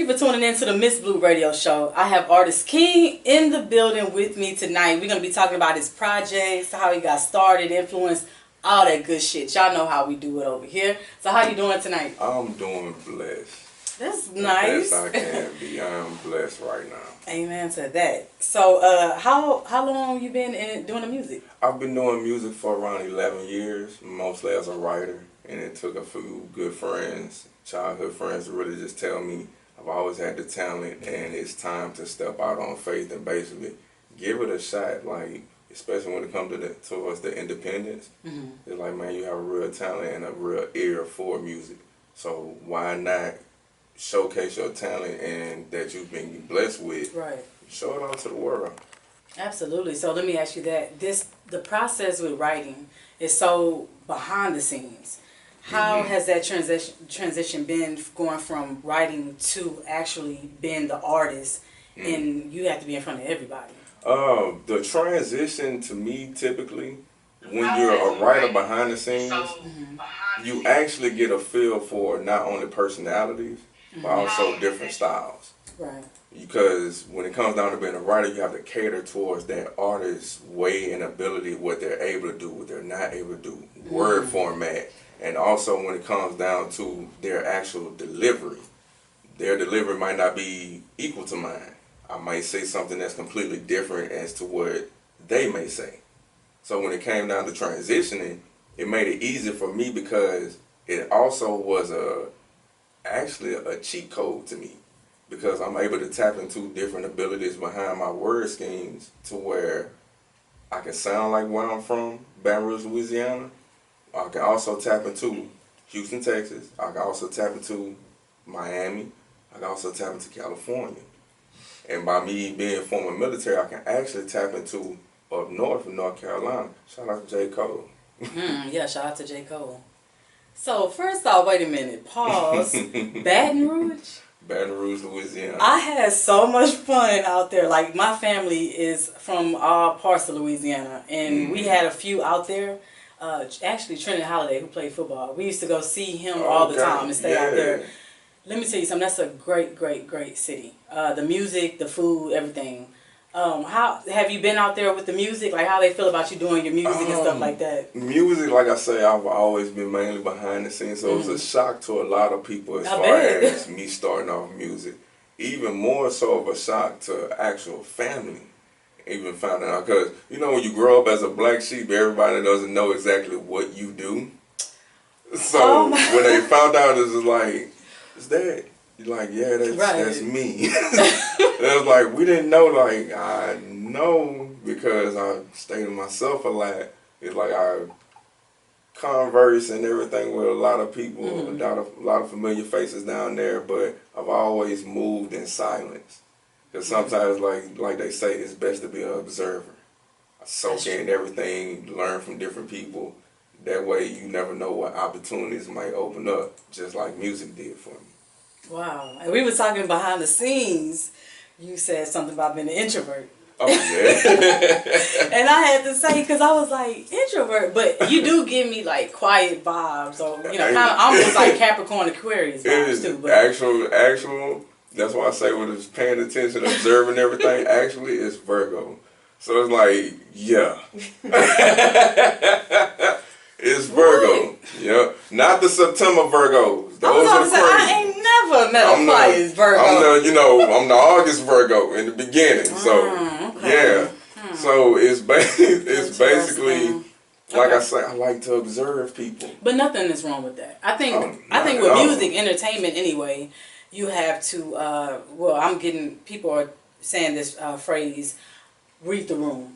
you for tuning in to the Miss Blue Radio Show. I have artist King in the building with me tonight. We're going to be talking about his projects, how he got started, influence, all that good shit. Y'all know how we do it over here. So how you doing tonight? I'm doing blessed. That's nice. The best I can be. I'm blessed right now. Amen to that. So how long you been doing the music? I've been doing music for around 11 years, mostly as a writer. And it took a few good friends, childhood friends, to really just tell me I've always had the talent and it's time to step out on faith and basically give it a shot. Like, especially when it comes to towards the independence, it's like, man, you have a real talent and a real ear for music. So why not showcase your talent and that you've been blessed with? Right. Show it out to the world. Absolutely. So let me ask you that. The process with writing is so behind the scenes. How has that transition been going from writing to actually being the artist and you have to be in front of everybody? The transition to me, typically, when you're a writer behind the scenes, you actually get a feel for not only personalities, but also different styles. Right. Because when it comes down to being a writer, you have to cater towards that artist's way and ability, what they're able to do, what they're not able to do, word format. And also when it comes down to their actual delivery, their delivery might not be equal to mine. I might say something that's completely different as to what they may say. So when it came down to transitioning, it made it easy for me because it also was actually a cheat code to me. Because I'm able to tap into different abilities behind my word schemes to where I can sound like where I'm from, Baton Rouge, Louisiana. I can also tap into Houston, Texas. I can also tap into Miami. I can also tap into California. And by me being former military, I can actually tap into up north in North Carolina. Shout out to J. Cole. Yeah, shout out to J. Cole. So first off, wait a minute. Pause. Baton Rouge? Baton Rouge, Louisiana. I had so much fun out there. Like, my family is from all parts of Louisiana. And we had a few out there. Actually, Trinity Holiday, who played football. We used to go see him all the time and stay out there. Let me tell you something. That's a great, great, great city. The music, the food, everything. How have you been out there with the music? Like, how they feel about you doing your music and stuff like that? Music, like I say, I've always been mainly behind the scenes, so it was a shock to a lot of people as far as me starting off music. Even more so of a shock to actual family. Even found out, because you know when you grow up as a black sheep, everybody doesn't know exactly what you do. So when they found out, it was like, "Is that?" You're like, "Yeah, that's me." It was like we didn't know. Like I know because I stay to myself a lot. It's like I converse and everything with a lot of people, a lot of familiar faces down there. But I've always moved in silence. Because sometimes, like they say, it's best to be an observer. I soak in everything, learn from different people. That way you never know what opportunities might open up, just like music did for me. Wow. And we were talking behind the scenes. You said something about being an introvert. Oh, yeah. And I had to say, because I was like, introvert, but you do give me like quiet vibes, or, you know, kind of almost like Capricorn Aquarius vibes too. But actual. That's why I say when it's paying attention, observing everything, actually it's Virgo. So it's like, yeah. It's Virgo. Yeah. Not the September Virgos. Those are the crazy. I ain't never met a quiet Virgo. I'm the August Virgo in the beginning. So, yeah. So it's basically, like I say, I like to observe people. But nothing is wrong with that. I think with music, entertainment anyway, you have to, people are saying this phrase, read the room.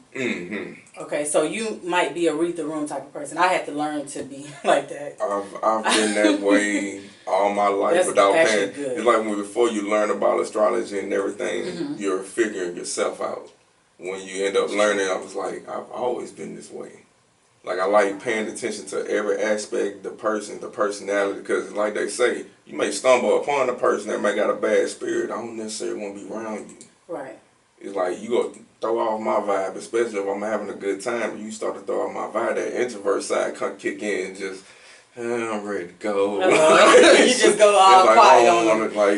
Okay, so you might be a read the room type of person. I had to learn to be like that. I've been that way all my life without paying. It's like before you learn about astrology and everything, you're figuring yourself out. When you end up learning, I was like, I've always been this way. Like, I like paying attention to every aspect, the person, the personality, because like they say, you may stumble upon a person that may got a bad spirit. I don't necessarily want to be around you. Right. It's like, you go throw off my vibe, especially if I'm having a good time. You start to throw off my vibe, that introvert side come kick in and just, I'm ready to go. You just go all like, quiet I on don't them. wanna,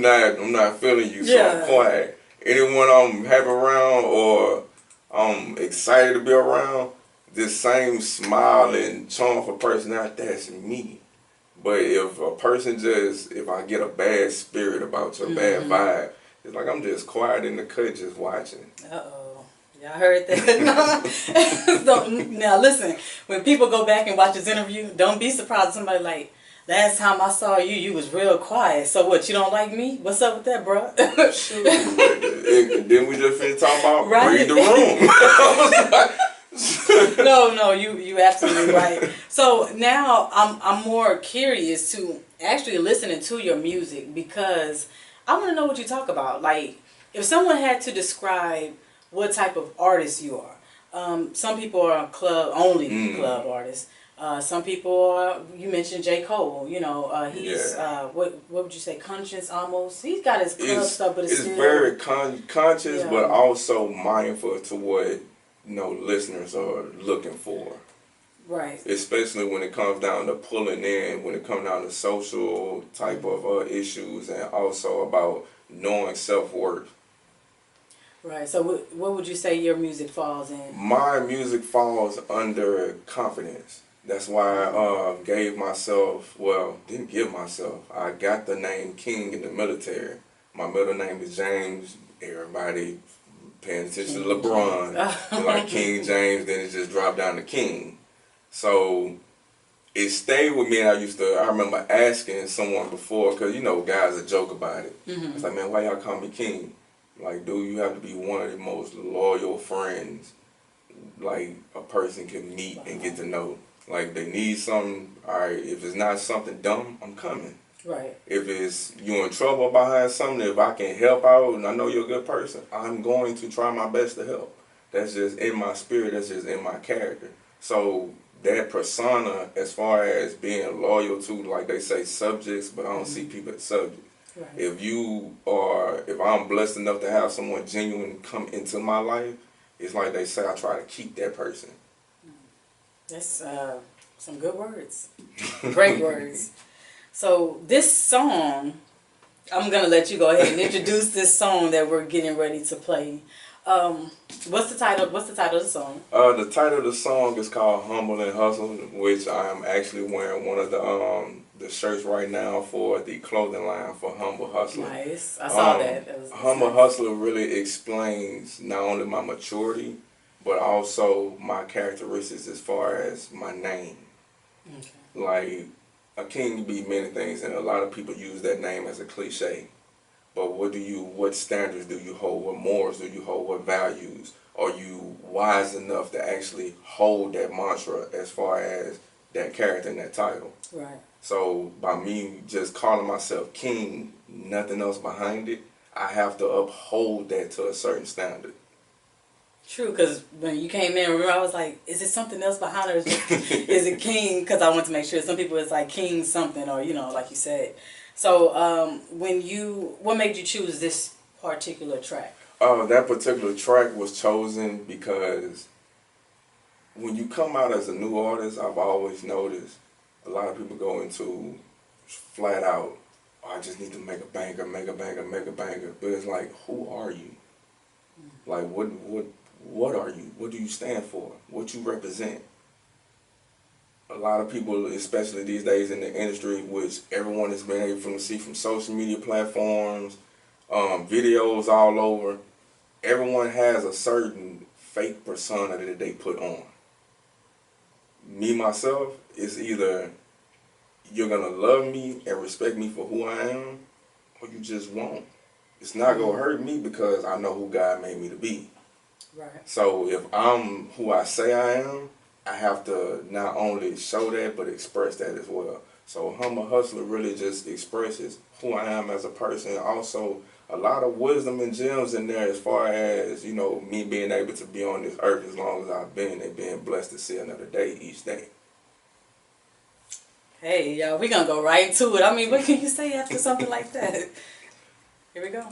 like, I'm not feeling you, so I'm Yeah. quiet. Anyone I'm happy around or I'm excited to be around, this same smile and charm for personality, that's me. But if a person if I get a bad spirit about you, a bad vibe, it's like I'm just quiet in the cut just watching. Uh-oh. Y'all heard that? So, now listen, when people go back and watch this interview, don't be surprised if somebody like, last time I saw you, you was real quiet. So what, you don't like me? What's up with that, bro? Shoot. Then we just finna talk about Right. read the room. No, you absolutely right. So now I'm more curious to actually listening to your music because I want to know what you talk about. Like, if someone had to describe what type of artist you are, some people are club artists. Some people are. You mentioned J. Cole. You know, he's what would you say? Conscious almost. He's got his club stuff, but it's still very conscious, Yeah. but also mindful to what listeners are looking for. right. Especially when it comes down to pulling in, when it comes down to social type of issues, and also about knowing self-worth. Right. So what would you say your music falls in? My music falls under confidence. That's why I didn't give myself. I got the name King in the military. My middle name is James. Everybody paying attention to LeBron. They're like King James, then it just dropped down to King. So it stayed with me, and I remember asking someone before, because guys would joke about it. It's like, man, why y'all call me King? Like, dude, you have to be one of the most loyal friends like a person can meet and get to know. Like, they need something, all right, if it's not something dumb, I'm coming. Right. If it's you in trouble behind something, if I can help out and I know you're a good person, I'm going to try my best to help. That's just in my spirit, that's just in my character. So that persona, as far as being loyal to, like they say, subjects, but I don't see people as subjects. Right. If I'm blessed enough to have someone genuine come into my life, it's like they say, I try to keep that person. That's some good words. Great words. So this song, I'm gonna let you go ahead and introduce this song that we're getting ready to play. What's the title? What's the title of the song? The title of the song is called "Humble and Hustle," which I am actually wearing one of the shirts right now for the clothing line for Humble Hustler. Nice, I saw that. Humble nice. Hustler really explains not only my maturity, but also my characteristics as far as my name. Okay. Like, a king can be many things, and a lot of people use that name as a cliche. But what standards do you hold? What morals do you hold? What values? Are you wise enough to actually hold that mantra as far as that character and that title? Right. So by me just calling myself king, nothing else behind it, I have to uphold that to a certain standard. True, because when you came in, remember I was like, is it something else behind it? Or is it king? Because I want to make sure. Some people it's like king something, or like you said. So what made you choose this particular track? That particular track was chosen because when you come out as a new artist, I've always noticed a lot of people go into flat out, I just need to make a banger, make a banger, make a banger. But it's like, who are you? Like, what are you? What do you stand for? What you represent? A lot of people, especially these days in the industry, which everyone has been able to see from social media platforms, videos all over, everyone has a certain fake persona that they put on. Me, myself, is either you're going to love me and respect me for who I am, or you just won't. It's not going to hurt me because I know who God made me to be. Right. So if I'm who I say I am, I have to not only show that, but express that as well. So Humble Hustler really just expresses who I am as a person. Also, a lot of wisdom and gems in there as far as, me being able to be on this earth as long as I've been and being blessed to see another day each day. Hey, y'all, we're going to go right into it. I mean, what can you say after something like that? Here we go.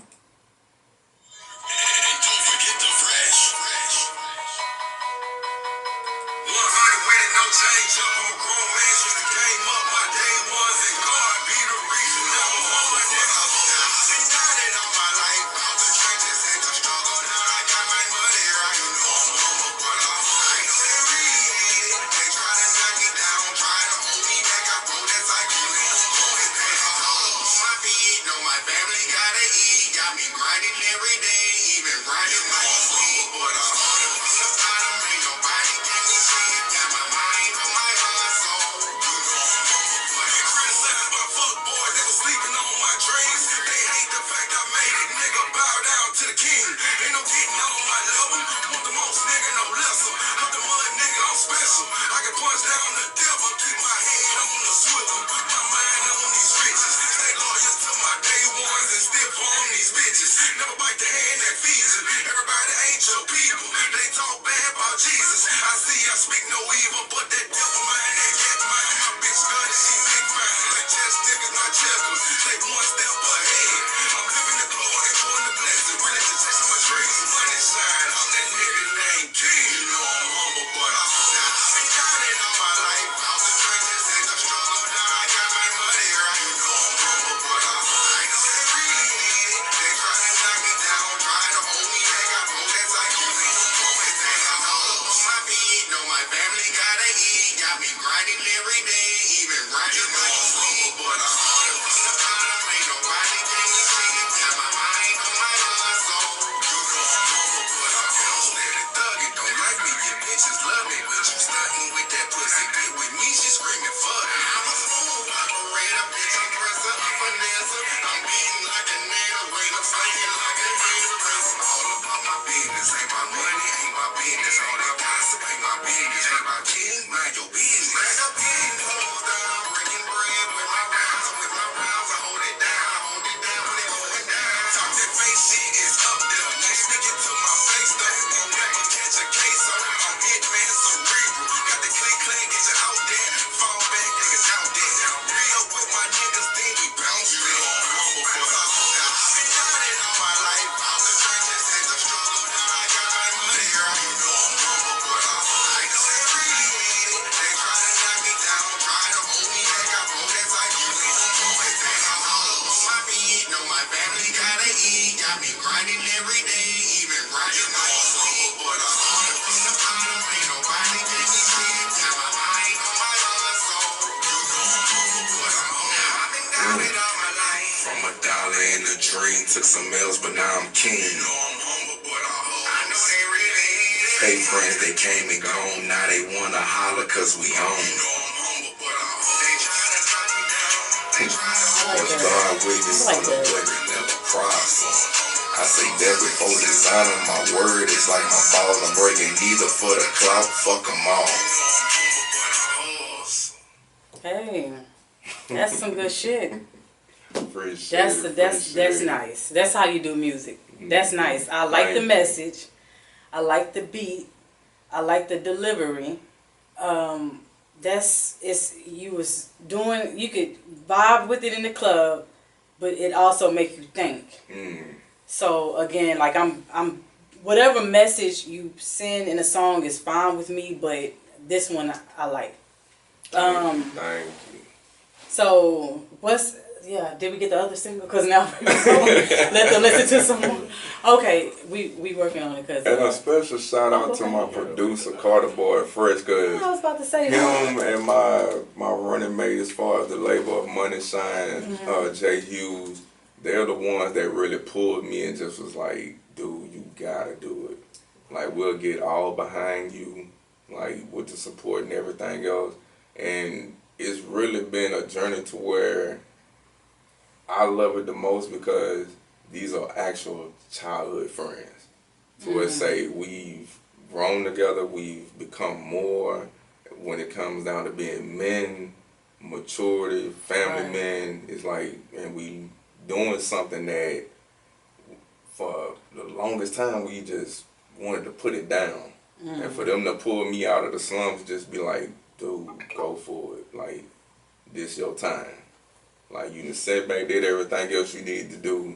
my family gotta eat. Got me grinding every day, even grinding my sleep. But I started from the bottom, ain't nobody can me shit. Got my mind on my hustle. You know I'm humble, but I'm criticized by fuck boys that was sleeping on my dreams. They hate the fact I made it, nigga. Bow down to the king. Ain't no getting on my level. Want the most, nigga, no lesser. I'm the mud, nigga, I'm special. I can punch down the devil, keep my head on the swivel. My mind on these riches. Stay loyal to my day ones and stiff on these bitches. Never bite the hand that feeds it. Everybody ain't your people. They talk bad about Jesus. I speak no evil, but that devil mind, that cat mind. My bitch gun, she big mind. Like chest niggas, not chesters. They one step ahead. I'm living the glory, doing the blessing. Really just chasing my dreams. Money side, I'm that nigga named King. You know I'm humble, but I'm not. I've been counting all my life. Out the trenches and the struggle. Now I got my money right. You know I'm humble, but I'm not. I know they really need it. They try to knock me down, try to hold me back. I pull that tight on me. Always say I'm all up on my feet. Know my family gotta eat. Got me grinding every day, even grinding my sleep. But I'm started from the bottom. Ain't nobody can me shit. Got my mind on my hustle. You know I'm humble, but I'm don't let it thug it. Don't like me, your bitches love me, but you stunting with that pussy. Get with me, she screaming fuck. I'm a smooth operator, bitch. I'm presser, I'm finesse. I'm beating like a nail, wait, I'm slinging like a hairdresser. All about my business, ain't my money, ain't my business. All that gossip ain't my business. Ain't my king, mind your business. Stand up, getting closed down, breaking bread with my rounds. With my rounds, I hold it down when it going down. Talk that face shit is up there. They stick it to my face though. Won't never catch a case on. I'm hitman cerebral. Got the click click, get you out there. Fall back, niggas out there. Re-up with my niggas, then we bounce. You know I'm humble, but I'm not. I've been down it all my life. Out the trenches and the struggle. Now I got my money right. You know I'm humble, but I'm not. I know they really need it. They try to knock me down, try to hold me back. I pull that tight on me. Always say I'm all up on my feet. Know my family gotta eat. Got me grinding every day, even grinding my sleep. But I'm started from the bottom. Ain't nobody can me shit. Got my mind on my hustle. You know I'm humble, but I'm humble. I've been down it all my life. From a dollar in a dream, took some L's, but now I'm king. You know I'm humble, but I'm humble. I know they really hate it. Fake friends, they came and gone. Now they wanna holler cause we own. You know I'm humble, but I'm humble. They try to knock me down. They try to hold me down. God witness on the budget, never prosper. I say that before designer, my word is like my balls. I'm breaking neither for the clout, fuck them all. Hey, that's some good shit. Appreciate it, That's nice. That's how you do music. That's nice. I like the message. I like the beat. I like the delivery. You was doing. You could vibe with it in the club, but it also make you think. So again, like I'm whatever message you send in a song is fine with me, but this one I like. Thank you. So did we get the other single? Because now let them listen to some more. Okay, we working on it. Cause, and a special shout out to my producer, Carter Boy Fresh, because I was about to say him and my running mate as far as the label of Money Shine, Jay Hughes, they're the ones that really pulled me and just was like, dude, you gotta do it. Like, we'll get all behind you, like, with the support and everything else. And it's really been a journey to where I love it the most because these are actual childhood friends. So let's say we've grown together, we've become more when it comes down to being men, maturity, family men. It's like, and we doing something that for the longest time we just wanted to put it down. And for them to pull me out of the slums, just be like, dude, go for it. Like, this your time. Like, you done sat back, did everything else you need to do.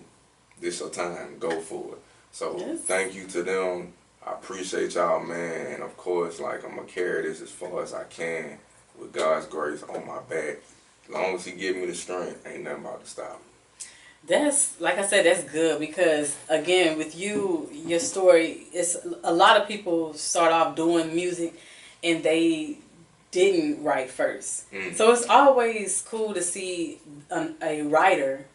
This your time. Go for it. So, thank you to them. I appreciate y'all, man. And, of course, like, I'm going to carry this as far as I can with God's grace on my back. As long as he give me the strength, ain't nothing about to stop me. That's, like I said, that's good because, again, with you, your story, it's a lot of people start off doing music and they didn't write first. So it's always cool to see a writer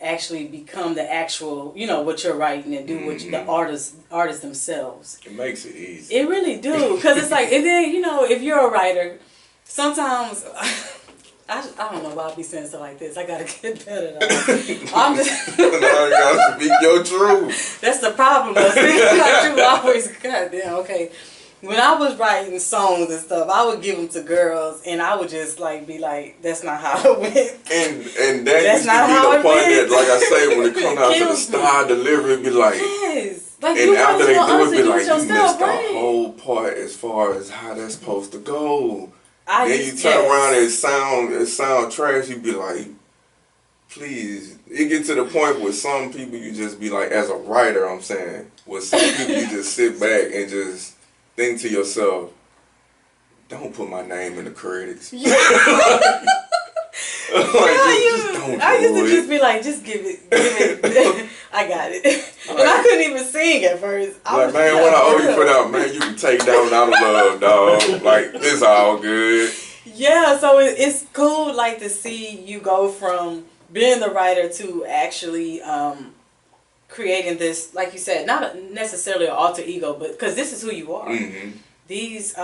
actually become the actual, you know, what you're writing and do what the artists themselves. It makes it easy. It really do, because it's like, and then, you know, if you're a writer, sometimes, I don't know why I be saying stuff like this. I gotta get better though. I'm just. Now you gotta speak your truth. That's the problem though. Speaking my truth always, goddamn, okay. When I was writing songs and stuff, I would give them to girls, and I would just like be like, "That's not how it went." And that That's used not to be how the it part went. that, like I say, when it comes down to the Kills me. style delivery, it be like, Yes. Like, and after they do it, honestly be like, you yourself, missed the right? whole part as far as how that's supposed to go. Then Then you turn around and it sound trash. You be like, please. It get to the point where some people you just be like, as a writer, I'm saying, with some people you just sit back and just think to yourself, don't put my name in the credits. Yeah. I used to just be like, just give it. I got it. And I couldn't even sing at first. Like, man, what I owe you for that, man, you can take that one out of love, dog. Like, it's all good. Yeah, so it's cool, like, to see you go from being the writer to actually creating this, like you said, not necessarily an alter ego, but because this is who you are. Mm-hmm. These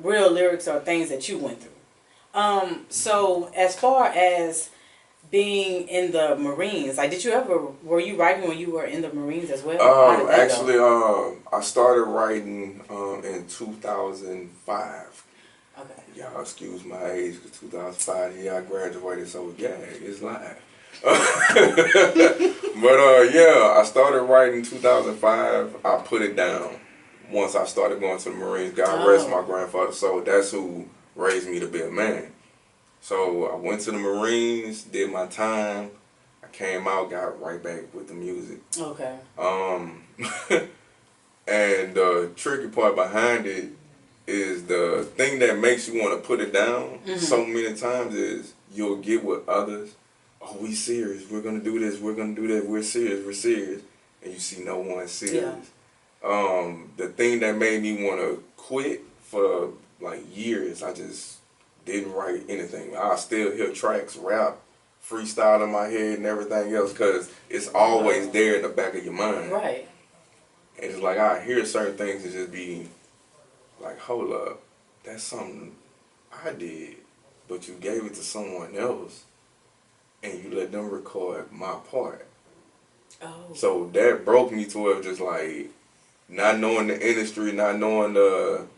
real lyrics are things that you went through. So as far as being in the Marines, like, were you writing when you were in the Marines as well? How did that Actually, go? I started writing in 2005. Okay. Y'all excuse my age, 2005, yeah, I graduated, so yeah, it's live. But yeah, I started writing in 2005. I put it down once I started going to the Marines. God rest my grandfather, so that's who raised me to be a man. So I went to the Marines, did my time. I came out, got right back with the music. Okay. And the tricky part behind it is the thing that makes you want to put it down so many times is you'll get with others. Oh, we serious. We're going to do this. We're going to do that. We're serious. We're serious. And you see no one serious. Yeah. The thing that made me want to quit for like years, I just didn't write anything. I still hear tracks, rap, freestyle in my head and everything else because it's always there in the back of your mind. Right. And it's like I hear certain things and just be like, hold up, that's something I did, but you gave it to someone else and you let them record my part. Oh. So that broke me to where it was just like not knowing the industry, not knowing the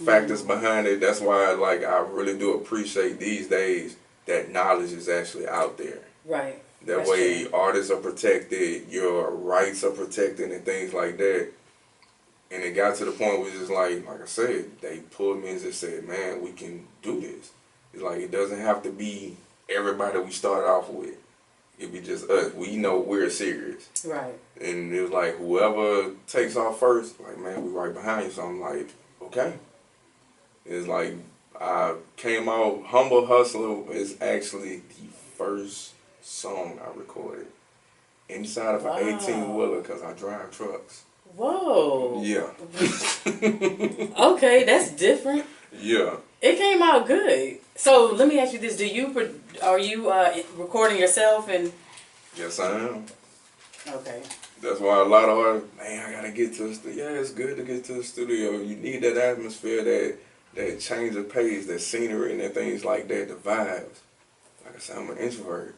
factors behind it. That's why like I really do appreciate these days that knowledge is actually out there. Right. That way artists are protected, your rights are protected and things like that. And it got to the point where it's just like I said, they pulled me and just said, man, we can do this. It's like it doesn't have to be everybody we started off with. It be just us. We know we're serious. Right. And it was like whoever takes off first, like, man, we right behind you. So I'm like, okay. It's like I came out, Humble Hustler is actually the first song I recorded inside of an 18-wheeler because I drive trucks. Whoa. Yeah. Okay, that's different. Yeah. It came out good. So let me ask you this: are you recording yourself? And yes, I am. Okay. That's why a lot of artists, man, I gotta get to the studio. Yeah, it's good to get to the studio. You need that atmosphere, that change of pace, that scenery, and things like that. The vibes. Like I said, I'm an introvert.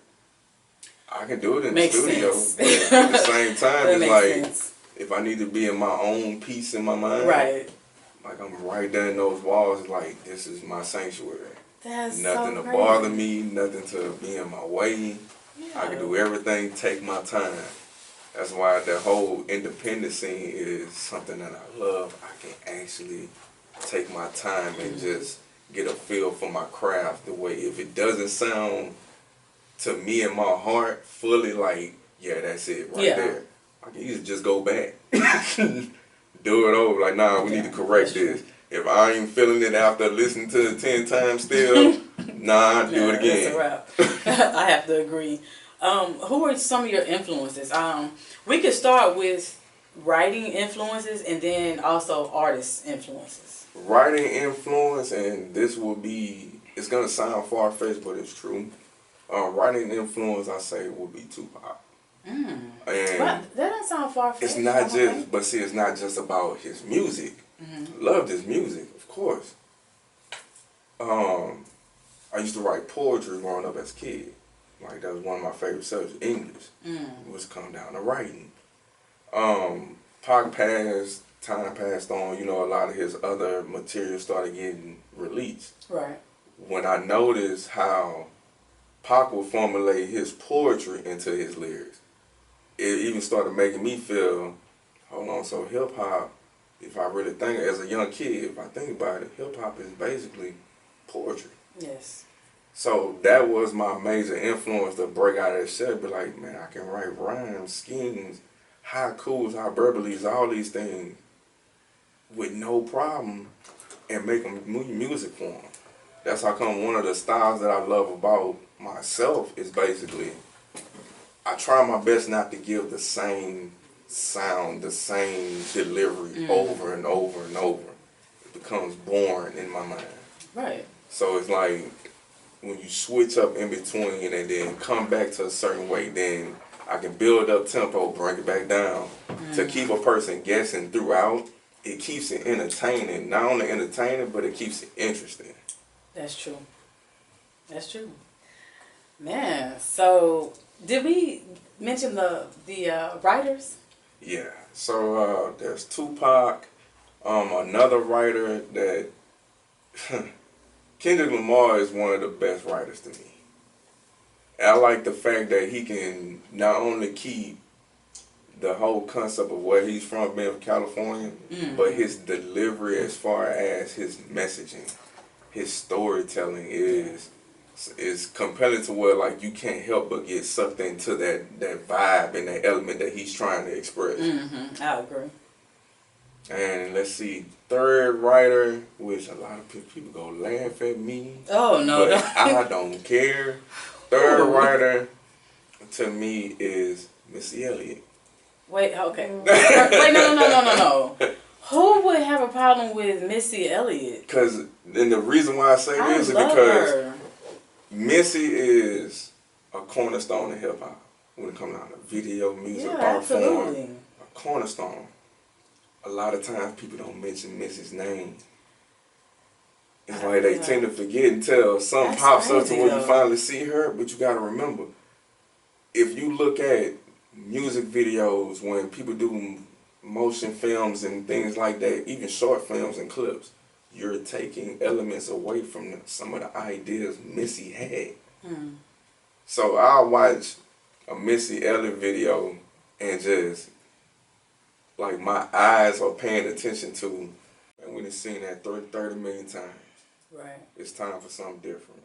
I can do it in the studio, but at the same time, it's like if I need to be in my own peace in my mind, right? Like I'm right there in those walls. It's like this is my sanctuary. That's nothing to bother me, nothing to be in my way. Yeah. I can do everything, take my time. That's why the whole independent scene is something that I love. I can actually take my time and just get a feel for my craft. The way if it doesn't sound to me in my heart fully like, yeah, that's it right there. I can easily just go back. Do it over. Like, nah, we need to correct this. If I ain't feeling it after listening to it 10 times still, nah, do it again. That's a wrap. I have to agree. Who are some of your influences? We could start with writing influences and then also artist influences. Writing influence, and this will be, it's going to sound far-fetched, but it's true. Writing influence, I say, would be Tupac. And But that doesn't sound far-fetched. it's not just, but see, it's not just about his music. Loved his music, of course. I used to write poetry growing up as a kid. Like, that was one of my favorite subjects, English. It was come down to writing. Pac passed, time passed on, you know, a lot of his other material started getting released. Right. When I noticed how Pac would formulate his poetry into his lyrics, it even started making me feel, hold on, so hip-hop, if I really think, as a young kid, if I think about it, hip-hop is basically poetry. Yes. So that was my major influence to break out of that shell. Be like, man, I can write rhymes, schemes, haikus, hyperboles, all these things with no problem and make them music for them. That's how come one of the styles that I love about myself is basically I try my best not to give the same sound, the same delivery over and over and over. It becomes boring in my mind. Right. So it's like when you switch up in between and then come back to a certain way, then I can build up tempo, bring it back down. To keep a person guessing throughout, it keeps it entertaining. Not only entertaining, but it keeps it interesting. That's true. That's true. Man, so did we mention the writers? Yeah. So there's Tupac, another writer that Kendrick Lamar is one of the best writers to me. And I like the fact that he can not only keep the whole concept of where he's from, being from California, but his delivery as far as his messaging, his storytelling is compelling to where like you can't help but get sucked into that vibe and that element that he's trying to express. I agree. And let's see, third writer, which a lot of people go laugh at me. Oh no, but I don't care. Third writer to me is Missy Elliott. Wait, okay. Wait, no. Who would have a problem with Missy Elliott? Because, and the reason why I say this is because Missy is a cornerstone of hip hop when it comes down to video, music, art form. A cornerstone. A lot of times people don't mention Missy's name. It's like they tend to forget until something pops up to where you finally see her. But you got to remember, if you look at music videos when people do motion films and things like that, even short films and clips, you're taking elements away from some of the ideas Missy had. So I'll watch a Missy Elliott video and just, like, my eyes are paying attention to, and we done seen that 30 million times. Right. It's time for something different.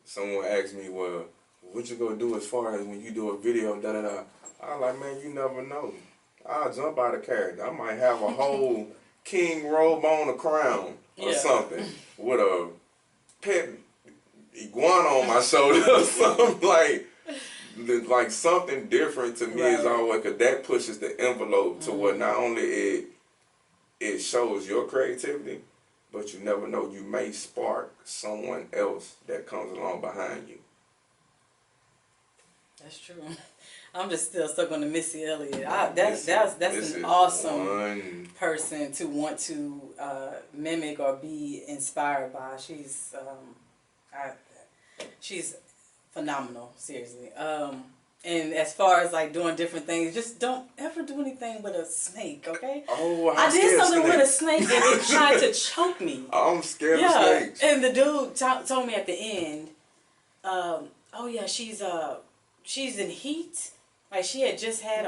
Someone asked me, well, what you gonna do as far as when you do a video, da-da-da. I was like, man, you never know. I'll jump out of character. I might have a whole king robe on, a crown or something with a pet iguana on my shoulder or something. Like something different to me is always, because that pushes the envelope to where not only it shows your creativity, but you never know, you may spark someone else that comes along behind you. That's true. I'm just still stuck on the Missy Elliott. That's an awesome person to want to mimic or be inspired by. She's phenomenal, seriously. And as far as like doing different things, just don't ever do anything with a snake, okay? Oh, I did something with a snake and it tried to choke me. I'm scared of snakes. And the dude told me at the end, she's in heat. Like she had just had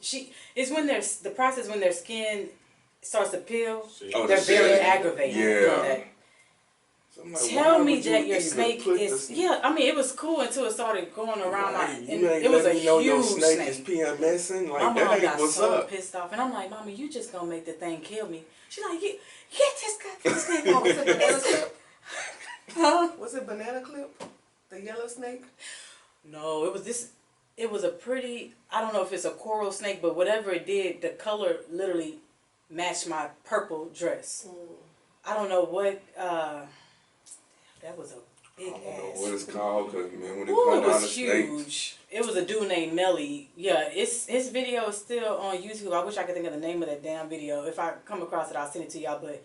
it's when the process when their skin starts to peel, they're very aggravated doing that. Like, tell me that your snake is I mean it was cool until it started going around it was a huge snake. Is PMSing like my that mom ain't got what's so up. pissed off, and I'm like, Mommy, you just gonna make the thing kill me. She's like, get this goddamn snake off. Was it banana clip? Huh? Was it banana clip? The yellow snake? No, it was a pretty, I don't know if it's a coral snake, but whatever it did, the color literally matched my purple dress. I don't know what, that was a Big I don't know ass. what it's called, cause man, when it Ooh, comes it down to was snakes, huge. It was a dude named Melly. Yeah, his video is still on YouTube. I wish I could think of the name of that damn video. If I come across it, I'll send it to y'all. But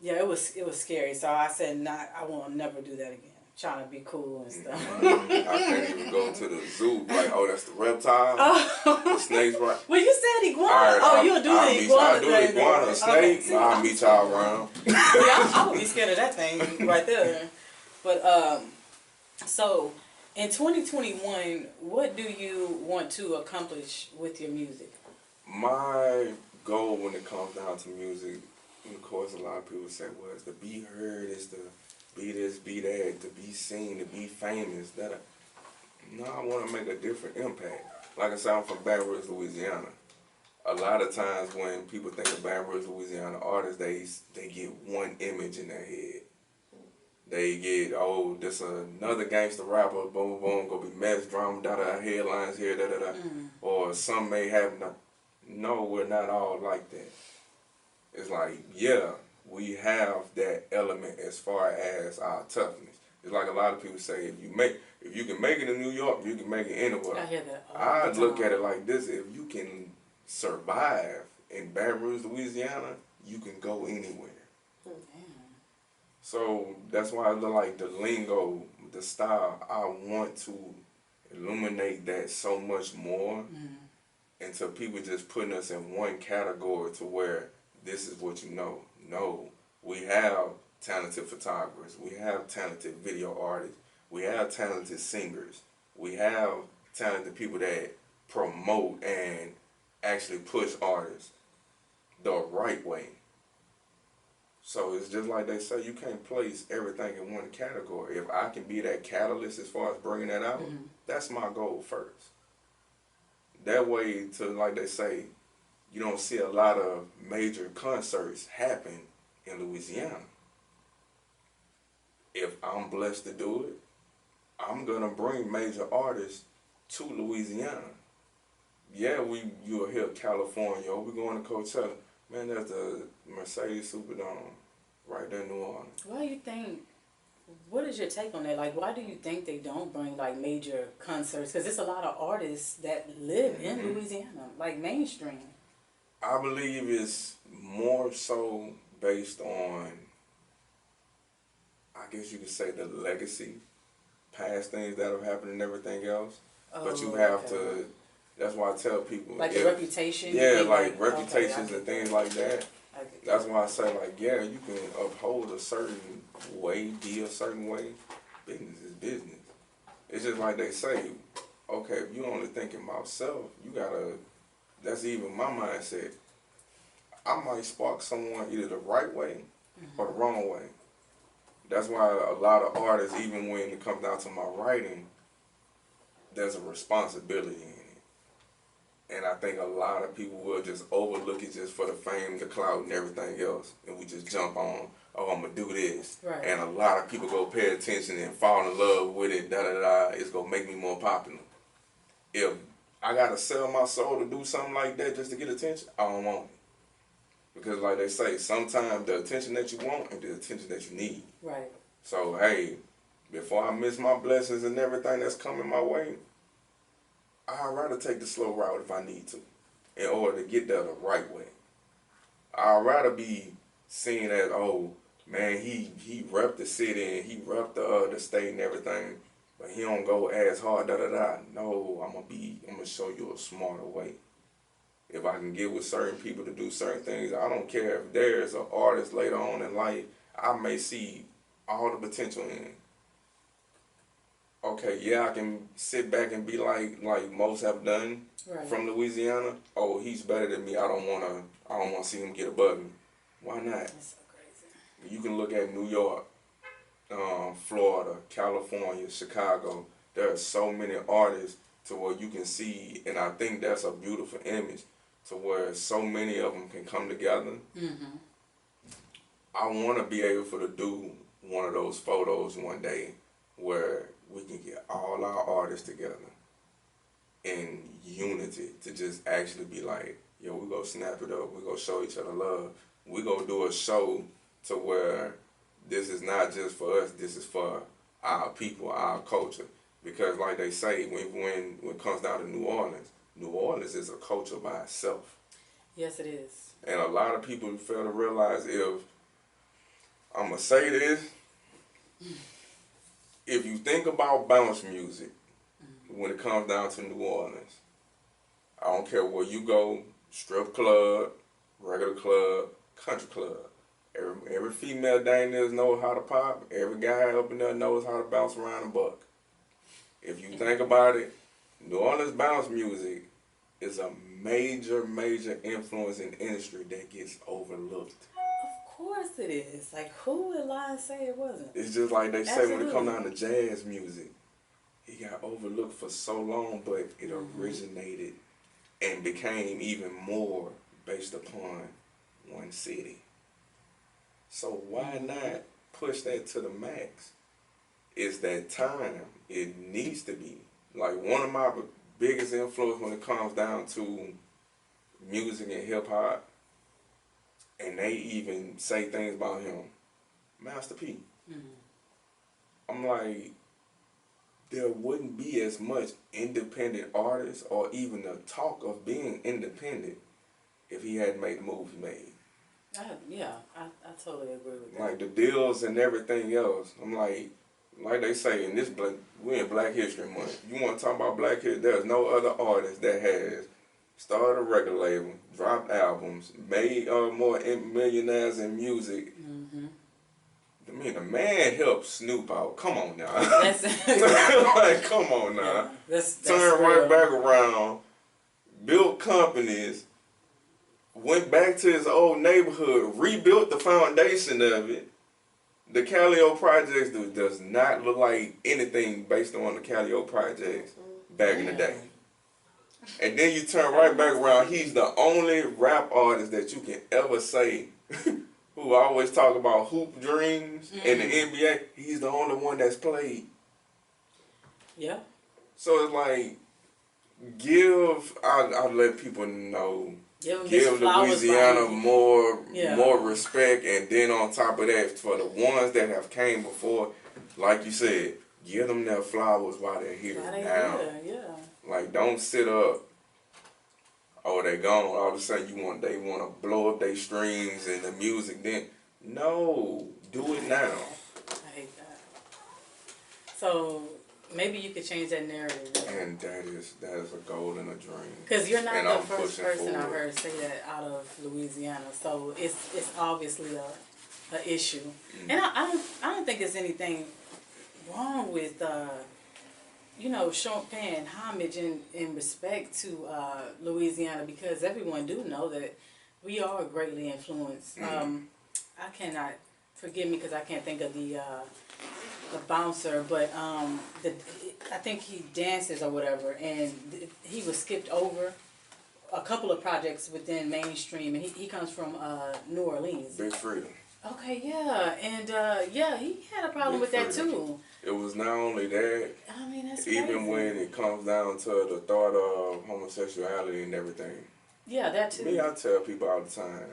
yeah, it was scary. So I said, I won't never do that again. Trying to be cool and stuff. I can't even go to the zoo. Like, oh, that's the reptile. The snakes, right? Well, you said iguana. Alright, You'll do the iguana I do the thing, iguana, though. a snake. Okay. I'll meet y'all around. Yeah, I would be scared of that thing right there. But so in 2021, what do you want to accomplish with your music? My goal when it comes down to music, and of course, a lot of people say, well, it's to be heard, it's to be this, be that, to be seen, to be famous. No, I want to make a different impact. Like I said, I'm from Baton Rouge, Louisiana. A lot of times when people think of Baton Rouge, Louisiana artists, they get one image in their head. They get, oh, this another gangster rapper, boom, boom, gonna be mess, drama, da-da, headlines here, da-da-da. Or some may have, no, we're not all like that. It's like, yeah, we have that element as far as our toughness. It's like a lot of people say, if you can make it in New York, you can make it anywhere. I hear that. I look at it like this: if you can survive in Baton Rouge, Louisiana, you can go anywhere. Damn. So that's why I look like the lingo, the style. I want to illuminate that so much more, until people just putting us in one category to where this is what you know. No, we have talented photographers. We have talented video artists. We have talented singers. We have talented people that promote and actually push artists the right way. So it's just like they say, you can't place everything in one category. If I can be that catalyst as far as bringing that out, that's my goal first. That way, to like they say, you don't see a lot of major concerts happen in Louisiana. If I'm blessed to do it, I'm gonna bring major artists to Louisiana. Yeah, you'll hear California, or we're going to Coachella. Man, that's the Mercedes Superdome right there in New Orleans. Why do you think, what is your take on that? Like, why do you think they don't bring, like, major concerts? Because there's a lot of artists that live in Louisiana, like, mainstream. I believe it's more so based on, I guess you could say, the legacy, past things that have happened and everything else. But you have to, that's why I tell people. Like the reputation? Yeah, like reputations and things like that. Okay. That's why I say, like, yeah, you can uphold a certain way, be a certain way. Business is business. It's just like they say, okay, if you only thinking about self, you gotta, that's even my mindset. I might spark someone either the right way or the wrong way. That's why a lot of artists, even when it comes down to my writing, there's a responsibility in it. And I think a lot of people will just overlook it just for the fame, the clout, and everything else. And we just jump on, oh, I'm going to do this. Right. And a lot of people go pay attention and fall in love with it, da-da-da. It's going to make me more popular. If I got to sell my soul to do something like that just to get attention, I don't want it. Because like they say, sometimes the attention that you want and the attention that you need. Right. So, hey, before I miss my blessings and everything that's coming my way, I'd rather take the slow route if I need to, in order to get there the right way. I'd rather be seen as, oh, man, he repped the city and he repped the state and everything, but he don't go as hard, da-da-da. No, I'm gonna show you a smarter way. If I can get with certain people to do certain things, I don't care if there's an artist later on in life, I may see all the potential in. Okay, yeah, I can sit back and be like most have done from Louisiana. Oh, he's better than me. I don't wanna see him get above me. Why not? That's so crazy. You can look at New York, Florida, California, Chicago. There are so many artists to where you can see, and I think that's a beautiful image, to where so many of them can come together. I want to be able to do one of those photos one day where we can get all our artists together in unity to just actually be like, yo, we go snap it up, we go show each other love, we go do a show to where this is not just for us, this is for our people, our culture. Because like they say, when it comes down to New Orleans is a culture by itself. Yes, it is. And a lot of people fail to realize, if I'm going to say this, if you think about bounce music, when it comes down to New Orleans, I don't care where you go, strip club, regular club, country club. Every female dang there knows how to pop. Every guy up in there knows how to bounce around and buck. If you think about it, New Orleans bounce music is a major, major influence in the industry that gets overlooked. Of course it is. Like, who would lie and say it wasn't? It's just like they say when it comes Absolutely. down to jazz music. It got overlooked for so long, but it originated and became even more based upon one city. So why not push that to the max? It's that time. It needs to be. Like, one of my biggest influence when it comes down to music and hip hop, and they even say things about him, Master P. I'm like, there wouldn't be as much independent artists or even the talk of being independent if he hadn't made the moves he made. I totally agree with that. Like the deals and everything else. I'm like they say in this we're in Black History Month. You want to talk about Black History? There's no other artist that has started a record label, dropped albums, made more millionaires in music. I mean, the man helped Snoop out. Come on now. That's like, come on now. Yeah, that's Turn real. right back around, built companies, went back to his old neighborhood, rebuilt the foundation of it. The Calio Projects does not look like anything based on the Calio Projects back in the day. And then you turn right back around, he's the only rap artist that you can ever say who always talk about hoop dreams in the NBA. He's the only one that's played. Yeah. So it's like, I'll let people know, give Louisiana more respect, and then on top of that, for the ones that have came before, like you said, give them their flowers while they're here now. Like, don't sit up, oh, they gone, all of a sudden they want to blow up their streams and the music, then no, do it now. I hate that. So maybe you could change that narrative. And that is a goal and a dream. Because you're not and the I'm first pushing person I forward. heard say that out of Louisiana. So it's obviously a issue. And I don't think there's anything wrong with paying homage and respect to Louisiana, because everyone do know that we are greatly influenced. I cannot, forgive me because I can't think of the bouncer, but I think he dances or whatever, and he was skipped over a couple of projects within mainstream, and he comes from New Orleans. Big Freedom. Okay, yeah, and he had a problem with that too. It was not only that, I mean, that's even crazy. when it comes down to the thought of homosexuality and everything. Yeah, that too. Me, I tell people all the time,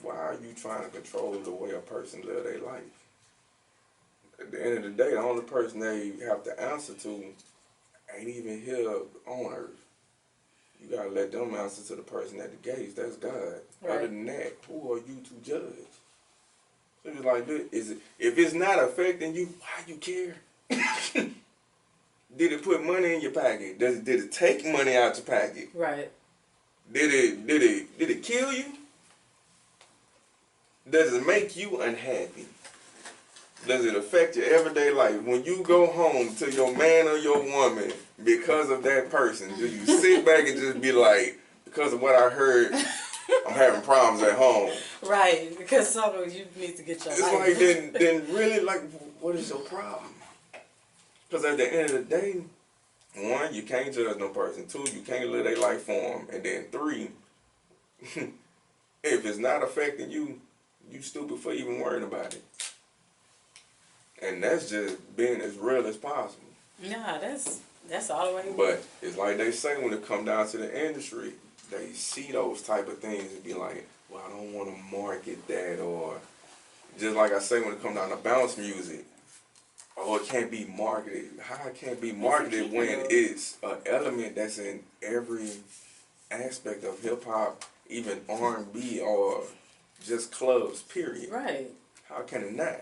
why are you trying to control the way a person live their life? At the end of the day, the only person they have to answer to ain't even here on earth. You gotta let them answer to the person at the gates. That's God. Right. Other than that, who are you to judge? So it's like, if it's not affecting you, why you care? Did it put money in your pocket? Did it take money out your pocket? Right. Did it kill you? Does it make you unhappy? Does it affect your everyday life? When you go home to your man or your woman because of that person, do you sit back and just be like, because of what I heard, I'm having problems at home? Right, because sometimes you need to get your life. It's like, then really, like, what is your problem? Because at the end of the day, one, you can't judge no person. Two, you can't live their life for them. And then three, if it's not affecting you, you stupid for even worrying about it. And that's just being as real as possible. Nah, that's all the way. But it's like they say, when it come down to the industry, they see those type of things and be like, well, I don't want to market that. Or just like I say, when it come down to bounce music, oh, it can't be marketed. How it can't be marketed when it's an element that's in every aspect of hip hop, even R&B or just clubs, period. Right. How can it not?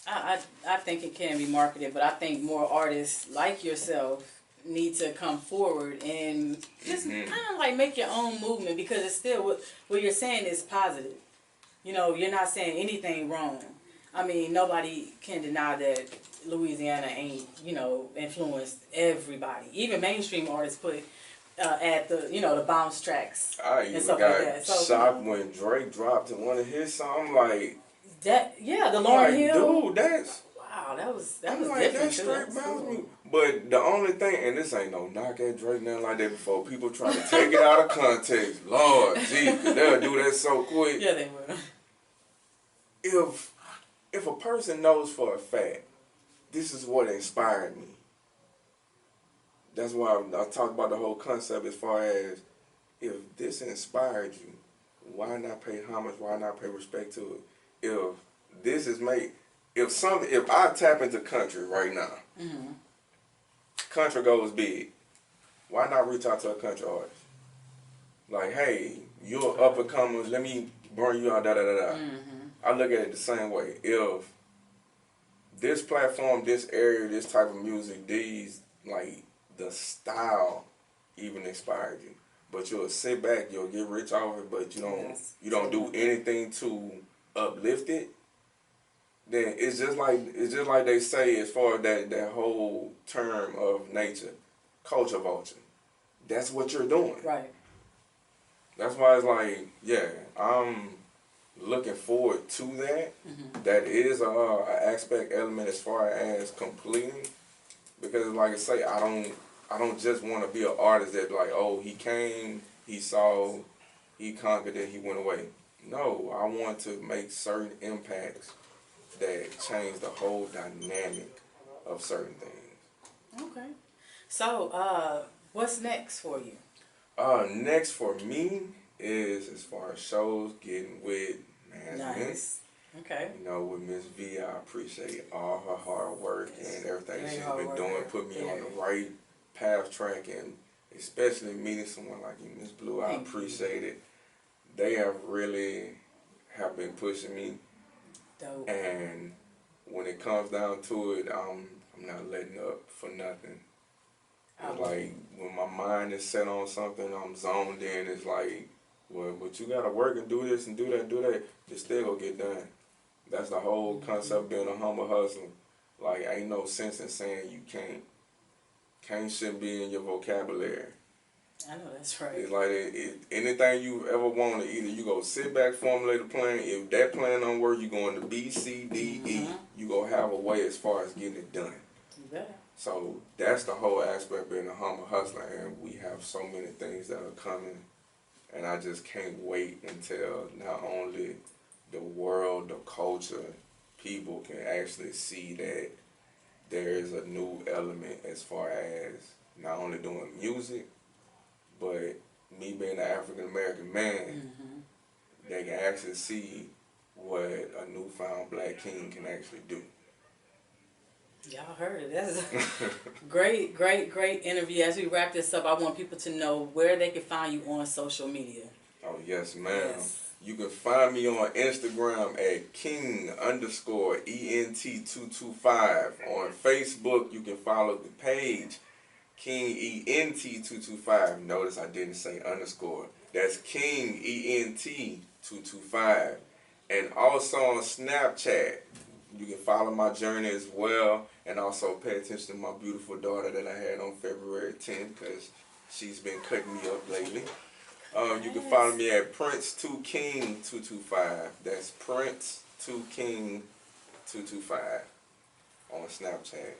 I think it can be marketed, but I think more artists like yourself need to come forward and just kind of like make your own movement, because it's still what you're saying is positive. You know, you're not saying anything wrong. I mean, nobody can deny that Louisiana ain't, you know, influenced everybody. Even mainstream artists put at the, you know, the bounce tracks I and even stuff got like that. So, shocked when Drake dropped in one of his songs. I'm like, that, yeah, the Lauryn Hill. dude, that's. Wow, that was I'm like, different that's too. straight That's bounce cool. music. But the only thing, and this ain't no knock at Drake, nothing like that before. People try to take it out of context. Lord, gee, 'cause they'll do that so quick. Yeah, they will. If a person knows for a fact, this is what inspired me. That's why I talk about the whole concept as far as, if this inspired you, why not pay homage? Why not pay respect to it? If this is made, if I tap into country right now, country goes big, why not reach out to a country artist? Like, hey, you're up and comers, let me bring you out, da da da da. I look at it the same way. If this platform, this area, this type of music, like the style even inspired you, but you'll sit back, you'll get rich off it, but you don't do anything to uplift it, then it's just like they say, as far as that whole term of nature, culture vulture. That's what you're doing. Right. That's why it's like, yeah, I'm looking forward to that. That is a aspect element as far as completing, because like I say, I don't just want to be an artist that like, oh, he came, he saw, he conquered it, he went away. No, I want to make certain impacts that change the whole dynamic of certain things. Okay. So, what's next for you? Next for me is, as far as shows, getting with management. Nice. Okay. You know, with Miss V, I appreciate all her hard work and everything she's been doing, put me on the right path track, and especially meeting someone like you, Miss Blue, I appreciate it. They have been pushing me. Dope. And when it comes down to it, I'm not letting up for nothing. It's like, when my mind is set on something, I'm zoned in. It's like, well, but you gotta work and do this and do that, it's still gonna get done. That's the whole concept of being a humble hustler. Like, ain't no sense in saying you can't. Can't shouldn't be in your vocabulary. I know that's right. It's like anything you ever wanted, either you go sit back, formulate a plan. If that plan don't work, you go into B, C, D, E. You gonna have a way as far as getting it done. You better. So that's the whole aspect of being a humble hustler, and we have so many things that are coming, and I just can't wait until not only the world, the culture, people can actually see that there is a new element as far as not only doing music, but me being an African American man, they can actually see what a newfound black king can actually do. Y'all heard it. That's a great interview. As we wrap this up, I want people to know where they can find you on social media. Oh, yes, ma'am. Yes. You can find me on Instagram at King_ENT225. On Facebook, you can follow the page KingENT225. Notice I didn't say underscore. That's KingENT225. And also on Snapchat, you can follow my journey as well, and also pay attention to my beautiful daughter that I had on February 10th, because she's been cutting me up lately. You can follow me at Prince2King225. That's Prince2King225 on Snapchat.